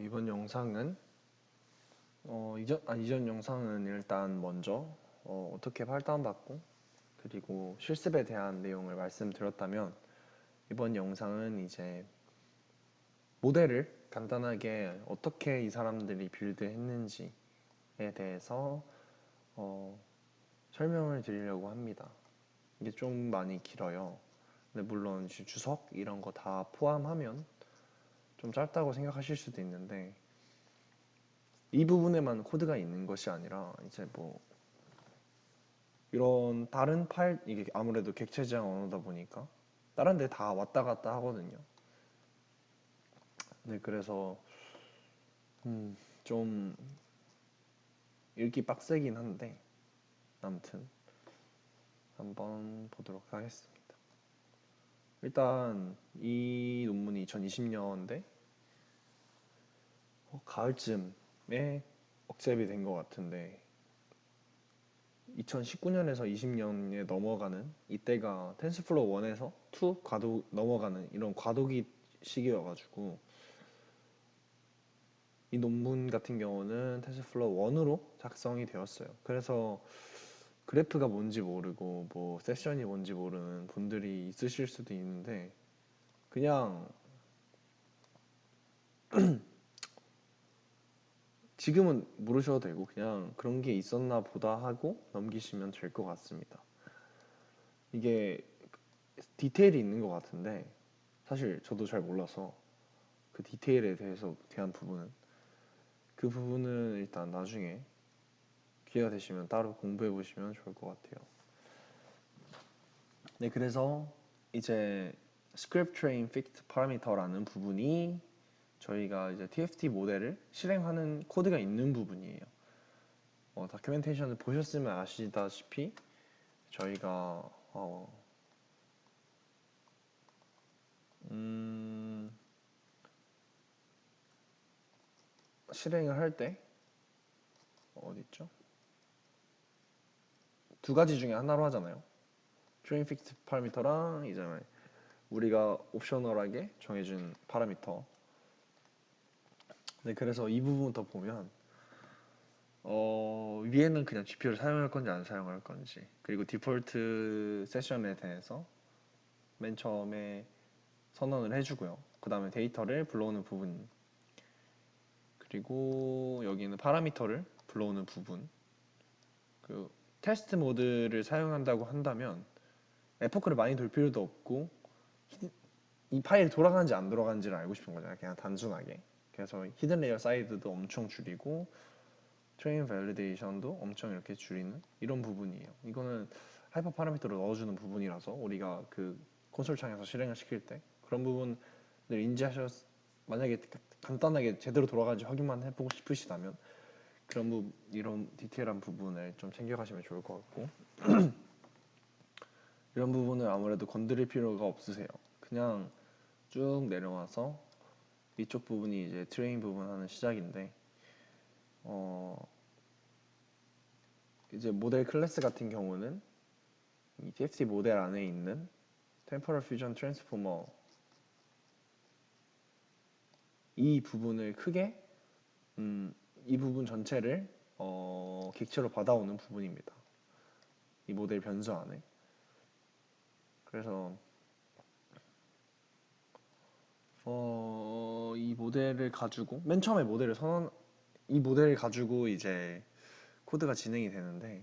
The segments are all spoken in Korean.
이번 영상은 이전 영상은 일단 먼저 어떻게 팔다운받고 그리고 실습에 대한 내용을 말씀드렸다면 이번 영상은 이제 모델을 간단하게 어떻게 이 사람들이 빌드했는지에 대해서 설명을 드리려고 합니다. 이게 좀 많이 길어요. 근데 물론 주석 이런 거 다 포함하면 좀 짧다고 생각하실 수도 있는데 이 부분에만 코드가 있는 것이 아니라 이제 뭐 이런 다른 파일, 이게 아무래도 객체 지향 언어다 보니까 다른 데 다 왔다 갔다 하거든요. 네, 그래서 좀 읽기 빡세긴 한데 아무튼 한번 보도록 하겠습니다. 일단 이 논문이 2020년인데 가을쯤에 억셉이 된 것 같은데 2019년에서 20년에 넘어가는 이때가 텐스플로우 1에서 2 과도 넘어가는 이런 과도기 시기여가지고 이 논문 같은 경우는 텐스플로우 1으로 작성이 되었어요. 그래서 그래프가 뭔지 모르고 뭐 세션이 뭔지 모르는 분들이 있으실 수도 있는데 그냥 지금은 모르셔도 되고 그냥 그런 게 있었나 보다 하고 넘기시면 될 것 같습니다. 이게 디테일이 있는 것 같은데 사실 저도 잘 몰라서 그 디테일에 대해서 대한 부분은 그 부분은 일단 나중에 기회가 되시면 따로 공부해 보시면 좋을 것 같아요. 네, 그래서 이제 script train fit parameter라는 부분이 저희가 이제 TFT 모델을 실행하는 코드가 있는 부분이에요. 다큐멘테이션을 보셨으면 아시다시피 저희가 실행을 할 때 어디 있죠? 두 가지 중에 하나로 하잖아요. train fit parameter랑 이제 우리가 옵셔널하게 정해준 파라미터. 네, 그래서 이 부분부터 보면 위에는 그냥 GPU를 사용할 건지 안 사용할 건지 그리고 디폴트 세션에 대해서 맨 처음에 선언을 해주고요. 그 다음에 데이터를 불러오는 부분 그리고 여기는 파라미터를 불러오는 부분 그 테스트 모드를 사용한다고 한다면 에포크를 많이 돌 필요도 없고 이 파일이 돌아가는지 안 돌아가는지를 알고 싶은 거잖아요. 그냥 단순하게. 그래서 히든 레이어 사이즈도 엄청 줄이고 트레인 밸리데이션도 엄청 이렇게 줄이는 이런 부분이에요. 이거는 하이퍼 파라미터로 넣어주는 부분이라서 우리가 그 콘솔 창에서 실행을 시킬 때 그런 부분을 만약에 간단하게 제대로 돌아가는지 확인만 해보고 싶으시다면 이런 디테일한 부분을 좀 챙겨가시면 좋을 것 같고 이런 부분을 아무래도 건드릴 필요가 없으세요. 그냥 쭉 내려와서 이쪽 부분이 이제 트레인 부분 하는 시작인데 이제 모델 클래스 같은 경우는 이 TFT 모델 안에 있는 Temporal Fusion Transformer 이 부분을 크게 이 부분 전체를 객체로 받아오는 부분입니다. 이 모델 변수 안에. 그래서 이 모델을 가지고 맨 처음에 이 모델을 가지고 이제 코드가 진행이 되는데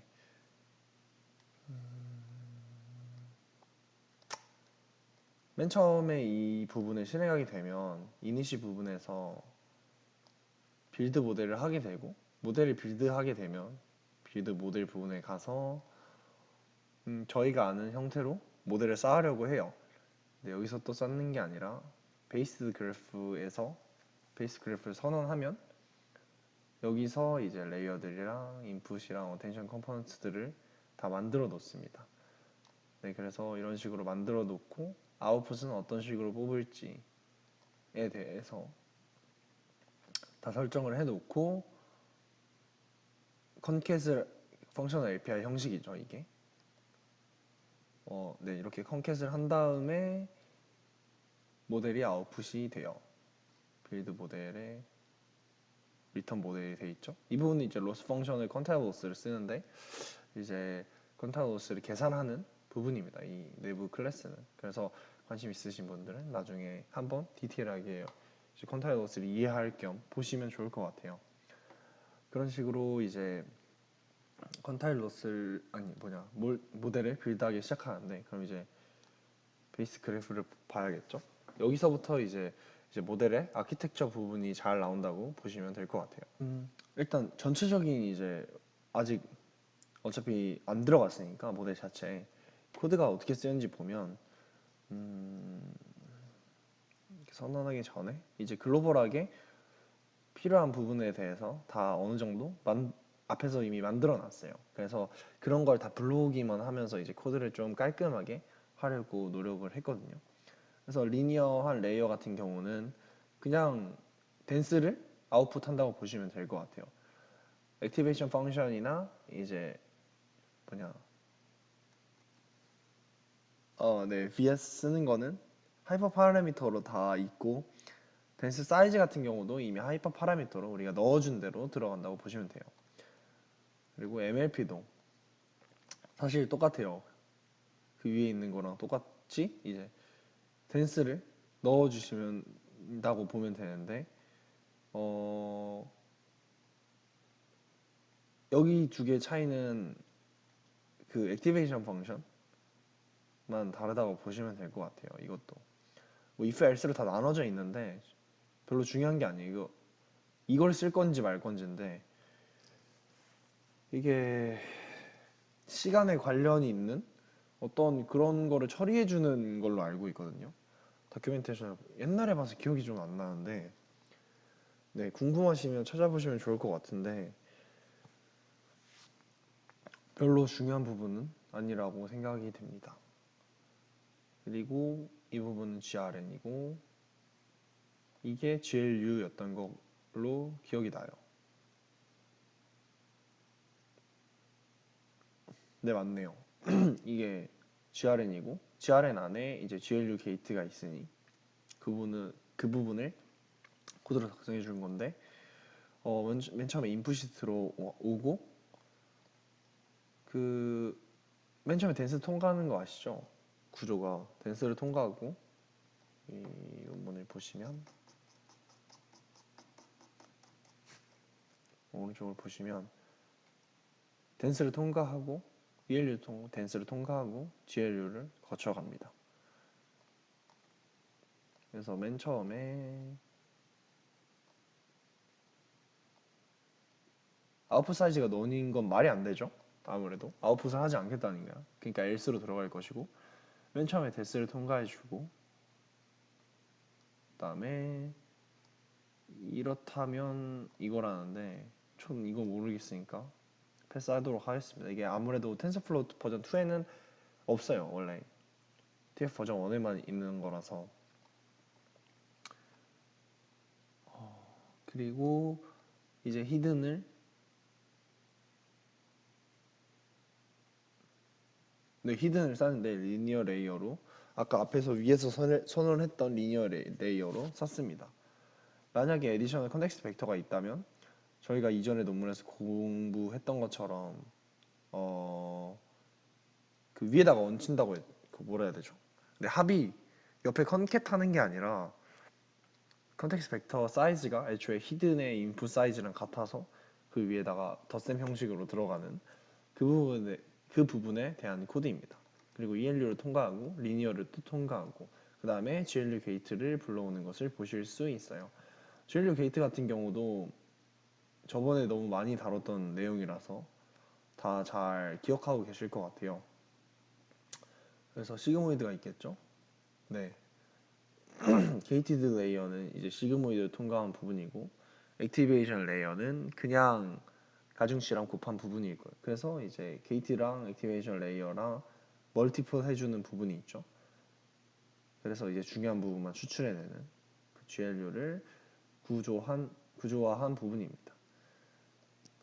맨 처음에 이 부분을 실행하게 되면 이니시 부분에서 빌드 모델을 하게 되고 모델을 빌드하게 되면 빌드 모델 부분에 가서 저희가 아는 형태로 모델을 쌓으려고 해요. 근데 여기서 또 쌓는 게 아니라 베이스 그래프를 선언하면 여기서 이제 레이어들이랑 인풋이랑 어텐션 컴포넌트들을 다 만들어 놓습니다. 네, 그래서 이런 식으로 만들어 놓고 아웃풋은 어떤 식으로 뽑을지에 대해서 다 설정을 해 놓고 컨캣을 펑셔널 API 형식이죠, 이게. 네, 이렇게 컨캣을 한 다음에 모델이 아웃풋이 돼요. 빌드 모델에 리턴 모델이 돼 있죠. 이 부분은 이제 로스 펑션을 컨타일 로스를 쓰는데 이제 컨타일 로스를 계산하는 부분입니다. 이 내부 클래스는. 그래서 관심 있으신 분들은 나중에 한번 디테일하게 컨타일 로스를 이해할 겸 보시면 좋을 것 같아요. 그런 식으로 이제 컨타일 로스를 모델을 빌드하기 시작하는데, 그럼 이제 베이스 그래프를 봐야겠죠. 여기서부터 이제 모델의 아키텍처 부분이 잘 나온다고 보시면 될 것 같아요. 일단 전체적인 이제 아직 어차피 안 들어갔으니까 모델 자체에 코드가 어떻게 쓰였는지 보면 선언하기 전에 이제 글로벌하게 필요한 부분에 대해서 다 어느 정도 앞에서 이미 만들어 놨어요. 그래서 그런 걸 다 불러오기만 하면서 이제 코드를 좀 깔끔하게 하려고 노력을 했거든요. 그래서 리니어한 레이어 같은 경우는 그냥 댄스를 아웃풋 한다고 보시면 될 것 같아요. 액티베이션 펑션이나 이제 VS 쓰는 거는 하이퍼 파라미터로 다 있고, 댄스 사이즈 같은 경우도 이미 하이퍼 파라미터로 우리가 넣어준 대로 들어간다고 보시면 돼요. 그리고 MLP도 사실 똑같아요. 그 위에 있는 거랑 똑같이 이제 댄스를 넣어주시면다고 보면 되는데, 여기 두 개의 차이는 그 액티베이션 펑션만 다르다고 보시면 될 것 같아요. 이것도 뭐 if, else로 다 나눠져 있는데 별로 중요한 게 아니에요. 이걸 쓸 건지 말 건지인데, 이게 시간에 관련이 있는 어떤 그런 거를 처리해 주는 걸로 알고 있거든요. 다큐멘테이션 옛날에 봐서 기억이 좀 안 나는데, 네, 궁금하시면 찾아보시면 좋을 것 같은데 별로 중요한 부분은 아니라고 생각이 됩니다. 그리고 이 부분은 GRN이고 이게 GLU였던 걸로 기억이 나요. 네, 맞네요. 이게 GRN이고 GRN 안에 이제 GLU 게이트가 있으니 그 부분을 코드로 작성해 주는 건데, 맨 처음에 인풋이 들어오고 그 맨 처음에 댄스 통과하는 거 아시죠? 구조가 댄스를 통과하고, 이 원본을 보시면 오른쪽을 보시면 댄스를 통과하고 댄스를 통과하고 GLU를 거쳐갑니다. 그래서 맨 처음에 아웃풋 사이즈가 너인 건 말이 안 되죠. 아무래도 아웃풋을 하지 않겠다는 거야. 그러니까 else로 들어갈 것이고, 맨 처음에 댄스를 통과해주고, 그다음에 이렇다면 이거라는데 전 이거 모르겠으니까 패스하도록 하겠습니다. 이게 아무래도 텐서플로우 버전 2에는 없어요. 원래 TF 버전 1에만 있는 거라서. 그리고 이제 히든을 쌓는데 리니어 레이어로, 아까 앞에서 위에서 선언했던 리니어 레이어로 썼습니다. 만약에 에디셔널 컨텍스트 벡터가 있다면 저희가 이전에 논문에서 공부했던 것처럼 그 위에다가 얹힌다고 그 뭐라 해야 되죠? 근데 합이 옆에 컨캣 하는 게 아니라 컨텍스트 벡터 사이즈가 애초에 히든의 인풋 사이즈랑 같아서 그 위에다가 덧셈 형식으로 들어가는 그 부분에 대한 코드입니다. 그리고 ELU를 통과하고 리니어를 또 통과하고 그 다음에 GLU 게이트를 불러오는 것을 보실 수 있어요. GLU 게이트 같은 경우도 저번에 너무 많이 다뤘던 내용이라서 다 잘 기억하고 계실 것 같아요. 그래서 시그모이드가 있겠죠? 네. 게이티드 레이어는 이제 시그모이드를 통과한 부분이고, 액티베이션 레이어는 그냥 가중치랑 곱한 부분일 거예요. 그래서 이제 게이트랑 액티베이션 레이어랑 멀티플 해주는 부분이 있죠. 그래서 이제 중요한 부분만 추출해내는 그 GLU를 구조화한 부분입니다.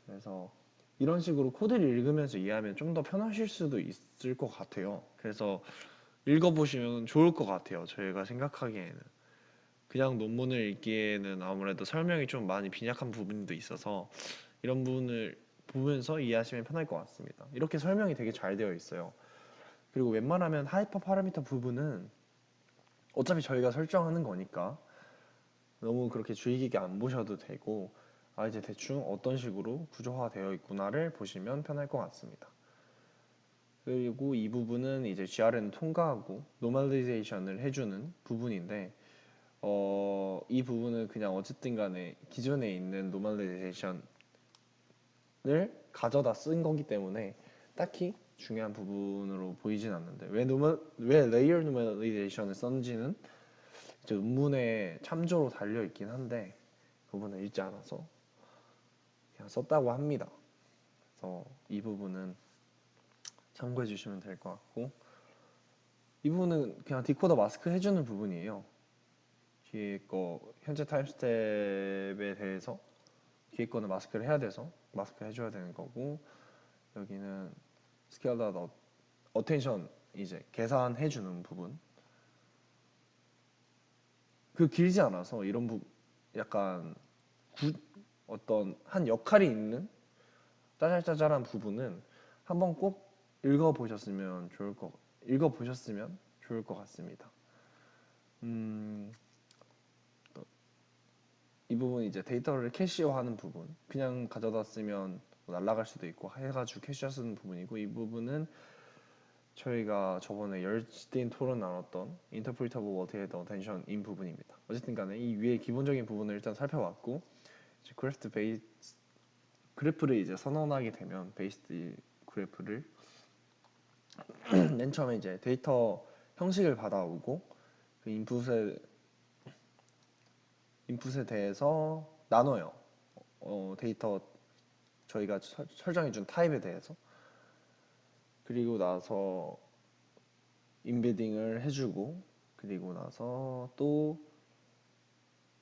그래서 이런 식으로 코드를 읽으면서 이해하면 좀 더 편하실 수도 있을 것 같아요. 그래서 읽어보시면 좋을 것 같아요. 저희가 생각하기에는. 그냥 논문을 읽기에는 아무래도 설명이 좀 많이 빈약한 부분도 있어서 이런 부분을 보면서 이해하시면 편할 것 같습니다. 이렇게 설명이 되게 잘 되어 있어요. 그리고 웬만하면 하이퍼 파라미터 부분은 어차피 저희가 설정하는 거니까 너무 그렇게 주의 깊게 안 보셔도 되고, 아, 이제 대충 어떤 식으로 구조화되어 있구나를 보시면 편할 것 같습니다. 그리고 이 부분은 이제 GRN 통과하고 노멀리제이션을 해주는 부분인데, 이 부분은 그냥 어쨌든 간에 기존에 있는 노멀리제이션을 가져다 쓴 거기 때문에 딱히 중요한 부분으로 보이진 않는데, 왜 레이어 노멀리제이션을 썼는지는 이제 논문에 참조로 달려 있긴 한데 그 부분을 읽지 않아서 그냥 썼다고 합니다. 그래서 이 부분은 참고해 주시면 될 것 같고, 이 부분은 그냥 디코더 마스크 해주는 부분이에요. 뒤에 거 현재 타임스텝에 대해서 뒤에 거는 마스크를 해야 돼서 마스크 해줘야 되는 거고, 여기는 스케일드 어텐션 이제 계산해주는 부분. 그 길지 않아서 이런 약간 어떤 한 역할이 있는 짜잘짜잘한 부분은 한번 꼭 읽어보셨으면 좋을 것 같습니다. 음, 이 부분 이제 데이터를 캐시화하는 부분, 그냥 가져다 쓰면 뭐 날아갈 수도 있고 해가지고 캐시화 쓰는 부분이고, 이 부분은 저희가 저번에 열띤 토론 나눴던 Interpretable Word Attention인 부분입니다. 어쨌든 간에 이 위에 기본적인 부분을 일단 살펴봤고, 이제 그래프를 이제 선언하게 되면 베이스드 그래프를 맨 처음에 이제 데이터 형식을 받아오고 그 인풋에 대해서 나눠요. 데이터 저희가 설정해준 타입에 대해서. 그리고 나서 인베딩을 해주고, 그리고 나서 또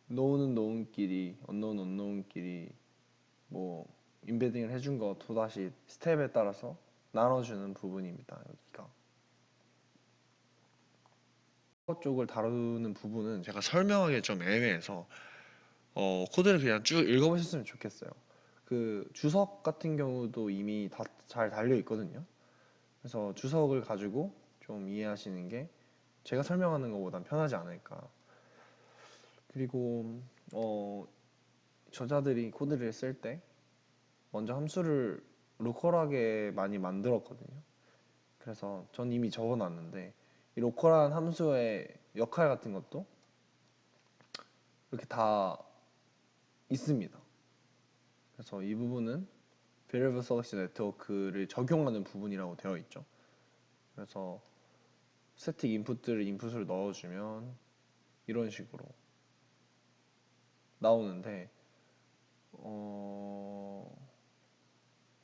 known은 known끼리, unknown unknown끼리 뭐 인베딩을 해준 거 또다시 스텝에 따라서 나눠주는 부분입니다. 여기가 쪽을 다루는 부분은 제가 설명하기 좀 애매해서 코드를 그냥 쭉 읽어보셨으면 좋겠어요. 그 주석 같은 경우도 이미 다 잘 달려 있거든요. 그래서 주석을 가지고 좀 이해하시는 게 제가 설명하는 것보단 편하지 않을까. 그리고 저자들이 코드를 쓸 때 먼저 함수를 로컬하게 많이 만들었거든요. 그래서 전 이미 적어놨는데 이 로컬한 함수의 역할 같은 것도 이렇게 다 있습니다. 그래서 이 부분은 Variable Selection Network를 적용하는 부분이라고 되어 있죠. 그래서 스태틱 인풋을 넣어주면 이런 식으로 나오는데,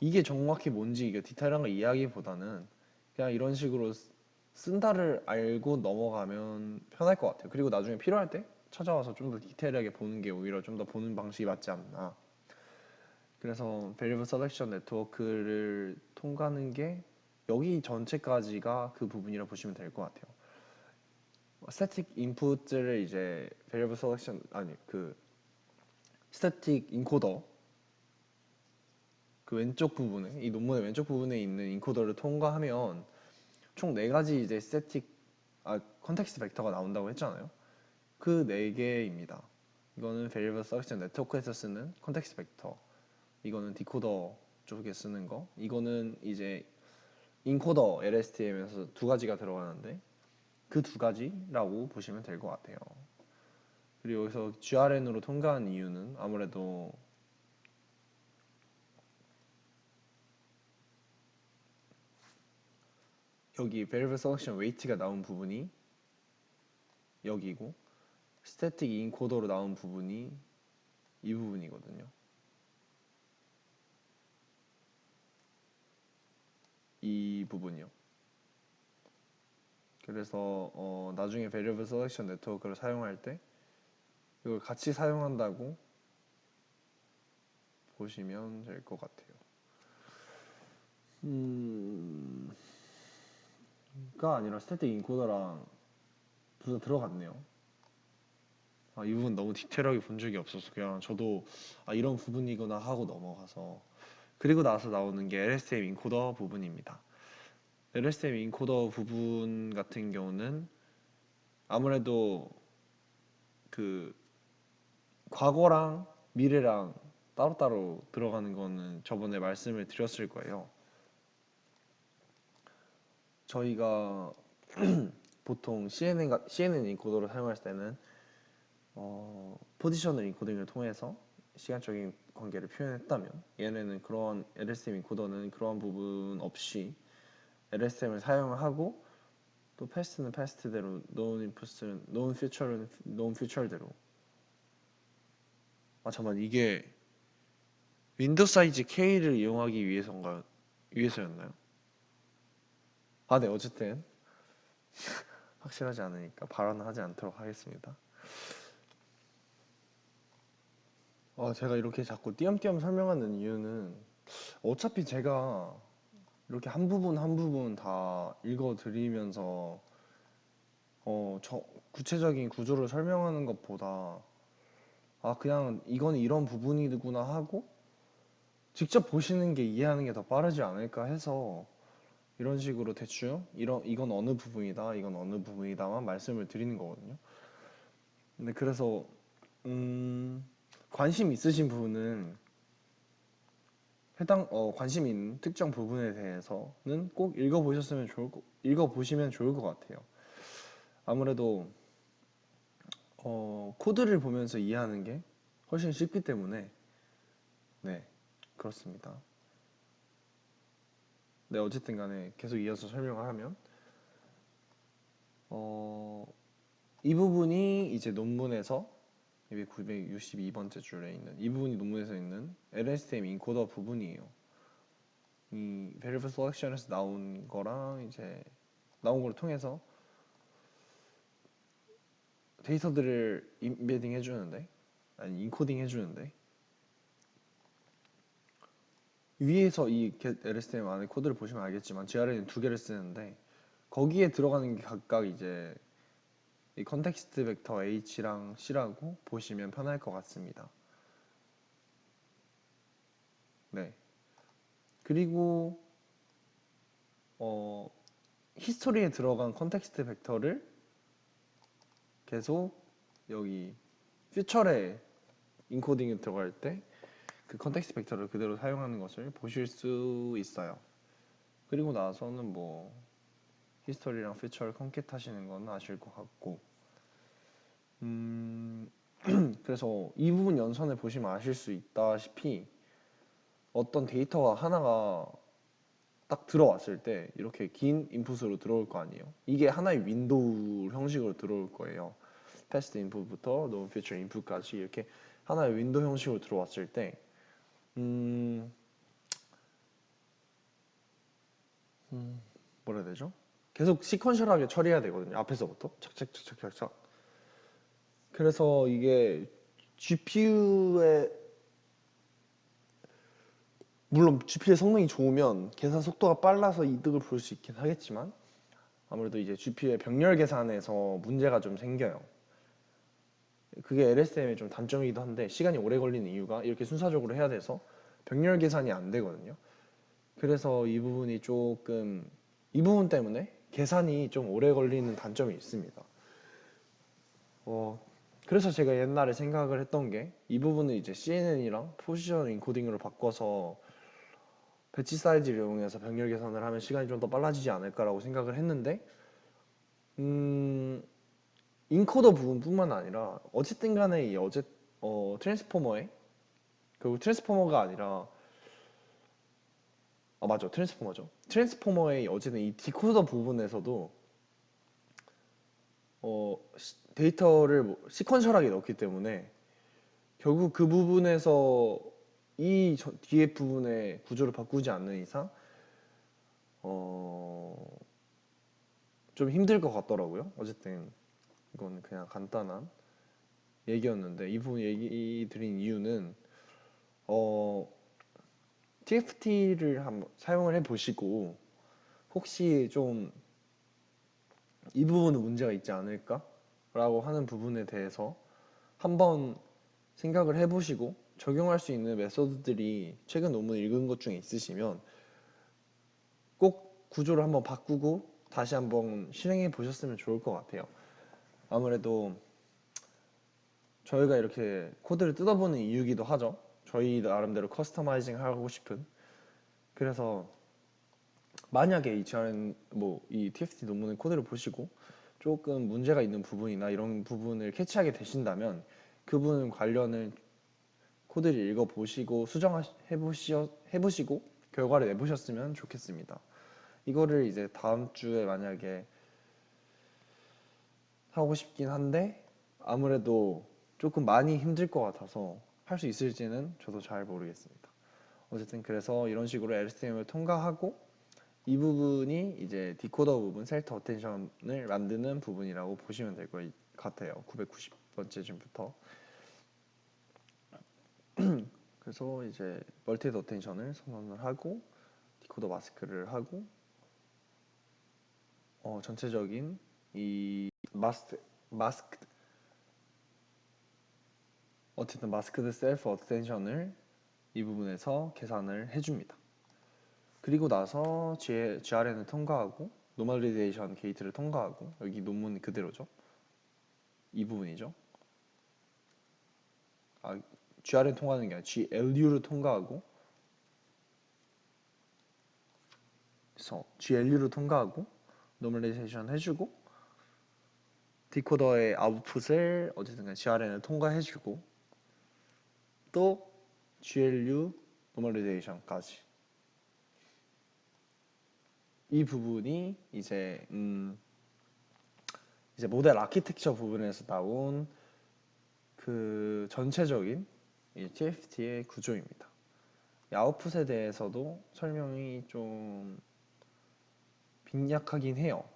이게 정확히 뭔지 이게 디테일한 걸 이야기보다는 그냥 이런 식으로 쓴다를 알고 넘어가면 편할 것 같아요. 그리고 나중에 필요할 때 찾아와서 좀 더 디테일하게 보는 게 오히려 좀 더 보는 방식이 맞지 않나. 그래서 Variable Selection Network를 통과하는 게 여기 전체까지가 그 부분이라 보시면 될 것 같아요. 스태틱 인풋을 이제 Variable Selection 아니 그 스태틱 인코더, 그 왼쪽 부분에 이 논문의 왼쪽 부분에 있는 인코더를 통과하면 총 4가지 이제 컨텍스트 벡터가 나온다고 했잖아요. 그 4개입니다. 이거는 Variable Selection Network에서 쓰는 컨텍스트 벡터, 이거는 디코더 쪽에 쓰는 거, 이거는 이제 인코더 LSTM에서 2가지가 들어가는데 그 2가지라고 보시면 될 것 같아요. 그리고 여기서 GRN으로 통과한 이유는 아무래도 여기 Variable Selection Weight가 나온 부분이 여기고, 스태틱 인코더로 나온 부분이 이 부분이거든요. 이 부분이요. 그래서 나중에 Variable Selection Network를 사용할 때 이걸 같이 사용한다고 보시면 될 것 같아요. 가 아니라 스태틱 인코더랑 둘 다 들어갔네요. 이 부분 너무 디테일하게 본 적이 없어서 그냥 저도 이런 부분이구나 하고 넘어가서. 그리고 나서 나오는 게 LSTM 인코더 부분입니다. LSTM 인코더 부분 같은 경우는 아무래도 그 과거랑 미래랑 따로따로 들어가는 거는 저번에 말씀을 드렸을 거예요. 저희가 보통 CNN 인코더를 사용할 때는 포지셔널 인코딩을 통해서 시간적인 관계를 표현했다면, 얘네는 그런 LSTM 인코더는 그러한 부분 없이 LSTM을 사용하고, 또 패스트는 패스트대로, known input은 known future는 known future대로. 잠깐, 이게 윈도우 사이즈 K를 이용하기 위해서였나요? 네, 어쨌든 확실하지 않으니까 발언을 하지 않도록 하겠습니다. 제가 이렇게 자꾸 띄엄띄엄 설명하는 이유는 어차피 제가 이렇게 한 부분 한 부분 다 읽어드리면서 구체적인 구조를 설명하는 것보다 그냥 이건 이런 부분이구나 하고 직접 보시는 게 이해하는 게 더 빠르지 않을까 해서 이런 식으로 대충 이건 어느 부분이다, 이건 어느 부분이다만 말씀을 드리는 거거든요. 근데 그래서 관심 있으신 부분은 관심 있는 특정 부분에 대해서는 꼭 읽어보시면 좋을 것 같아요. 아무래도 코드를 보면서 이해하는 게 훨씬 쉽기 때문에. 네, 그렇습니다. 네, 어쨌든 간에 계속 이어서 설명을 하면 이 부분이 이제 논문에서 962번째 줄에 있는 이 부분이 논문에서 있는 LSTM 인코더 부분이에요. 이 Variable Selection에서 나온 거랑 이제 나온 걸 통해서 데이터들을 인베딩 해주는데, 아니 인코딩 해주는데, 위에서 이 LSTM 안에 코드를 보시면 알겠지만 GR에는 두 개를 쓰는데 거기에 들어가는 게 각각 이제 이 컨텍스트 벡터 H랑 C라고 보시면 편할 것 같습니다. 네. 그리고 히스토리에 들어간 컨텍스트 벡터를 계속 여기 퓨처에 인코딩에 들어갈 때 그 컨텍스트 벡터를 그대로 사용하는 것을 보실 수 있어요. 그리고 나서는 뭐 히스토리랑 퓨처를 컨캣 하시는 건 아실 것 같고, 그래서 이 부분 연산을 보시면 아실 수 있다시피 어떤 데이터가 하나가 딱 들어왔을 때 이렇게 긴 인풋으로 들어올 거 아니에요. 이게 하나의 윈도우 형식으로 들어올 거예요. 패스트 인풋부터 known future 인풋까지 이렇게 하나의 윈도우 형식으로 들어왔을 때 뭐라 해야 되죠? 계속 시퀀셜하게 처리해야 되거든요. 앞에서부터 착착착착착착. 그래서 이게 GPU의 물론 GPU의 성능이 좋으면 계산 속도가 빨라서 이득을 볼 수 있긴 하겠지만 아무래도 이제 GPU의 병렬 계산에서 문제가 좀 생겨요. 그게 LSTM의 좀 단점이기도 한데 시간이 오래 걸리는 이유가 이렇게 순차적으로 해야 돼서 병렬 계산이 안 되거든요. 그래서 이 부분 때문에 계산이 좀 오래 걸리는 단점이 있습니다. 그래서 제가 옛날에 생각을 했던 게 이 부분을 이제 CNN이랑 포지셔널 인코딩으로 바꿔서 배치 사이즈를 이용해서 병렬 계산을 하면 시간이 좀 더 빨라지지 않을까라고 생각을 했는데 인코더 부분뿐만 아니라 어쨌든 간에 트랜스포머에 결국 트랜스포머가 아니라 맞아, 트랜스포머죠. 트랜스포머의 어쨌든 이 디코더 부분에서도 데이터를 시퀀셜하게 넣기 때문에 결국 그 부분에서 뒤에 부분의 구조를 바꾸지 않는 이상 좀 힘들 것 같더라고요. 어쨌든 이건 그냥 간단한 얘기였는데 이 부분 얘기 드린 이유는 TFT를 한번 사용을 해보시고 혹시 좀 이 부분은 문제가 있지 않을까? 라고 하는 부분에 대해서 한번 생각을 해보시고 적용할 수 있는 메소드들이 최근 논문 읽은 것 중에 있으시면 꼭 구조를 한번 바꾸고 다시 한번 실행해 보셨으면 좋을 것 같아요. 아무래도 저희가 이렇게 코드를 뜯어보는 이유기도 하죠. 저희 나름대로 커스터마이징 하고 싶은. 그래서 만약에 이 GRN 이 TFT 논문의 코드를 보시고 조금 문제가 있는 부분이나 이런 부분을 캐치하게 되신다면 그 부분 관련을 코드를 읽어보시고 수정해보시고 결과를 내보셨으면 좋겠습니다. 이거를 이제 다음 주에 만약에 하고 싶긴 한데 아무래도 조금 많이 힘들 것 같아서 할 수 있을지는 저도 잘 모르겠습니다. 어쨌든 그래서 이런 식으로 LSTM을 통과하고 이 부분이 이제 디코더 부분, 셀트 어텐션을 만드는 부분이라고 보시면 될 것 같아요. 990번째쯤부터. 그래서 이제 멀티헤드 어텐션을 선언을 하고 디코더 마스크를 하고 전체적인 이 마스크 어쨌든 마스크드 셀프 어텐션을 이 부분에서 계산을 해줍니다. 그리고 나서 GRN을 통과하고 노멀리제이션 게이트를 통과하고 여기 논문 그대로죠. 이 부분이죠. GRN 통과하는 게 아니라 GLU를 통과하고 그래서 GLU를 통과하고 노멀리제이션 해주고 디코더의 아웃풋을 어쨌든 GRN을 통과해주고 또 GLU 노멀리제이션까지 이 부분이 이제 모델 아키텍처 부분에서 나온 그 전체적인 이 TFT의 구조입니다. 이 아웃풋에 대해서도 설명이 좀 빈약하긴 해요.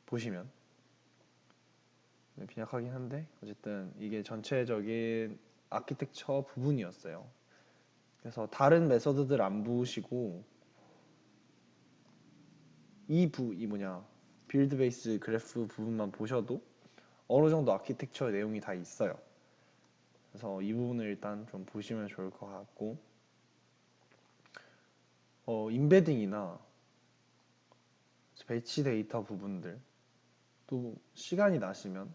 보시면 빈약하긴 한데 어쨌든 이게 전체적인 아키텍처 부분이었어요. 그래서 다른 메서드들 안 보시고 이 빌드 베이스 그래프 부분만 보셔도 어느 정도 아키텍처의 내용이 다 있어요. 그래서 이 부분을 일단 좀 보시면 좋을 것 같고 인베딩이나 배치 데이터 부분들 또 시간이 나시면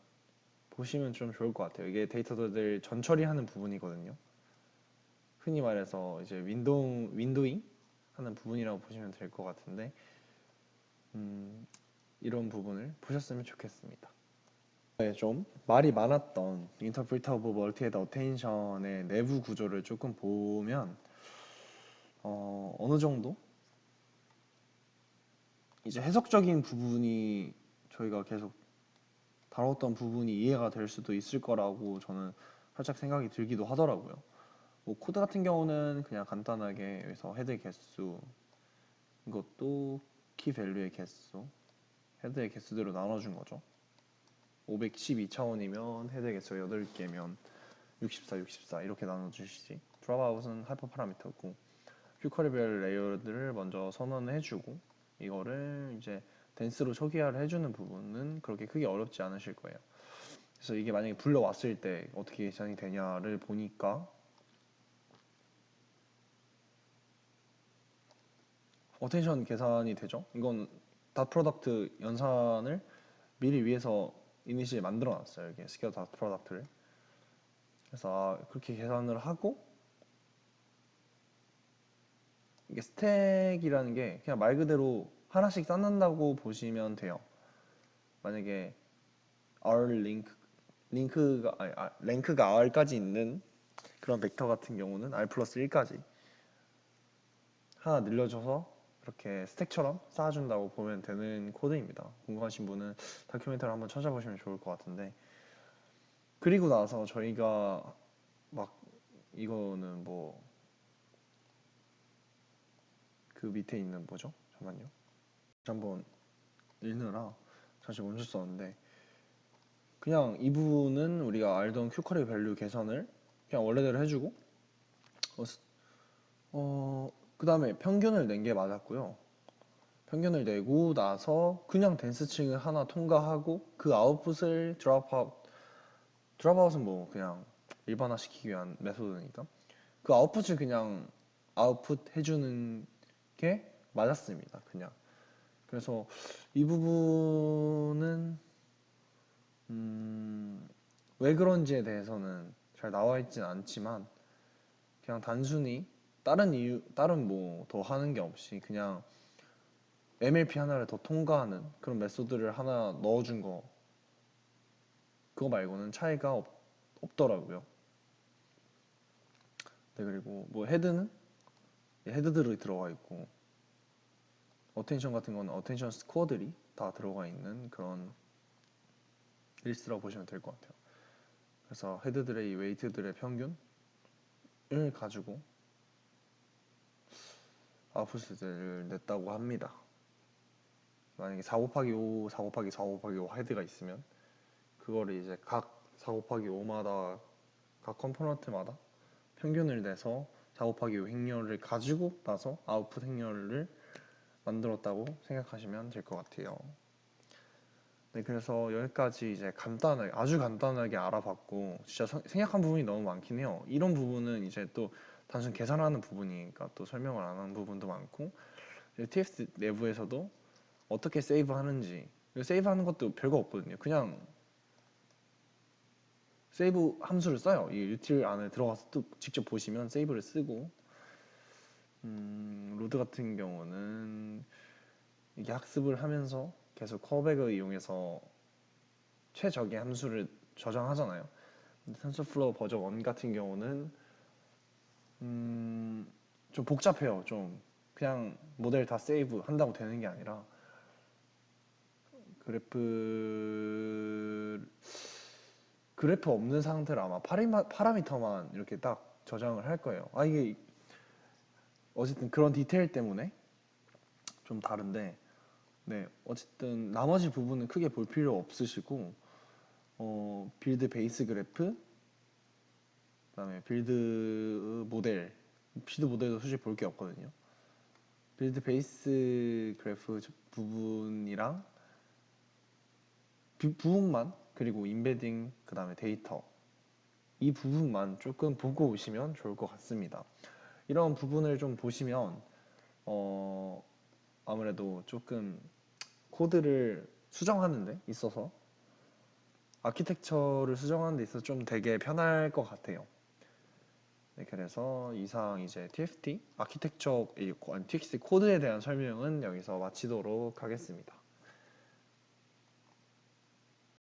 보시면 좀 좋을 것 같아요. 이게 데이터들 전처리하는 부분이거든요. 흔히 말해서 이제 윈도잉 하는 부분이라고 보시면 될 것 같은데 이런 부분을 보셨으면 좋겠습니다. 네, 좀 말이 많았던 인터프리터블 멀티헤드 어테인션의 내부 구조를 조금 보면 어느 정도 이제 해석적인 부분이 저희가 계속 다뤘던 부분이 이해가 될 수도 있을 거라고 저는 살짝 생각이 들기도 하더라고요. 코드 같은 경우는 그냥 간단하게 여기서 헤드 개수 이것도 키 밸류의 개수 헤드의 개수대로 나눠준 거죠. 512차원이면 헤드의 개수가 8개면 64 이렇게 나눠주시지. 드랍아웃은 하이퍼 파라미터고 큐커리별 레이어들을 먼저 선언해주고 이거를 이제 댄스로 초기화를 해주는 부분은 그렇게 크게 어렵지 않으실 거예요. 그래서 이게 만약에 불러왔을 때 어떻게 계산이 되냐를 보니까 어텐션 계산이 되죠. 이건 닷 프로덕트 연산을 미리 위해서 이니시에 만들어 놨어요. 이게 스퀘어 닷 프로덕트를. 그래서 그렇게 계산을 하고 이게 스택이라는 게 그냥 말 그대로 하나씩 쌓는다고 보시면 돼요. 만약에 랭크가 r까지 있는 그런 벡터 같은 경우는 r 플러스 1까지 하나 늘려줘서 이렇게 스택처럼 쌓아준다고 보면 되는 코드입니다. 궁금하신 분은 다큐멘터리 한번 찾아보시면 좋을 것 같은데 그리고 나서 저희가 막 이거는 그 밑에 있는 뭐죠? 잠깐만요. 한번 읽느라 다시 멈췄었는데 그냥 이 부분은 우리가 알던 큐커리 밸류 계산을 그냥 원래대로 해주고 그 다음에 평균을 낸 게 맞았고요. 평균을 내고 나서 그냥 댄스층을 하나 통과하고 그 아웃풋을 드랍아웃은 그냥 일반화시키기 위한 메소드니까 그 아웃풋을 그냥 아웃풋 해주는 게 맞았습니다. 그냥. 그래서 이 부분은 왜 그런지에 대해서는 잘 나와 있진 않지만 그냥 단순히 다른 이유, 다른 뭐 더 하는 게 없이 그냥 MLP 하나를 더 통과하는 그런 메소드를 하나 넣어준 거 그거 말고는 차이가 없더라고요. 네, 그리고 뭐 헤드는 헤드들이 들어가 있고 어텐션 같은 거는 어텐션 스코어들이 다 들어가 있는 그런 리스트라고 보시면 될 것 같아요. 그래서 헤드들의 이 웨이트들의 평균을 가지고 아웃풋을 냈다고 합니다. 만약에 4 곱하기 5, 4 곱하기 4 곱하기 5 헤드가 있으면 그거를 이제 각 4 곱하기 5마다 각 컴포넌트마다 평균을 내서 4 곱하기 5 행렬을 가지고 나서 아웃풋 행렬을 만들었다고 생각하시면 될 것 같아요. 네, 그래서 여기까지 이제 간단하게, 아주 간단하게 알아봤고, 진짜 생략한 부분이 너무 많긴 해요. 이런 부분은 이제 또 단순 계산하는 부분이니까 또 설명을 안 하는 부분도 많고, TFT 내부에서도 어떻게 세이브 하는지, 세이브 하는 것도 별거 없거든요. 그냥 세이브 함수를 써요. 이 유틸 안에 들어가서 또 직접 보시면 세이브를 쓰고, 로드 같은 경우는 이게 학습을 하면서 계속 컬백을 이용해서 최적의 함수를 저장하잖아요. 근데 텐서플로우 버전 1 같은 경우는 좀 복잡해요. 좀 그냥 모델 다 세이브 한다고 되는 게 아니라 그래프 없는 상태로 아마 파라미터만 이렇게 딱 저장을 할 거예요. 이게 어쨌든 그런 디테일 때문에 좀 다른데 네, 어쨌든 나머지 부분은 크게 볼 필요 없으시고 빌드 베이스 그래프 그다음에 빌드 모델도 솔직히 볼 게 없거든요. 빌드 베이스 그래프 부분이랑 부분만 그리고 인베딩 그다음에 데이터 이 부분만 조금 보고 오시면 좋을 것 같습니다. 이런 부분을 좀 보시면 아무래도 조금 코드를 수정하는 데 있어서 아키텍처를 수정하는 데 있어서 좀 되게 편할 것 같아요. 네, 그래서 이상 이제 TFT 아키텍처 TXT 코드에 대한 설명은 여기서 마치도록 하겠습니다.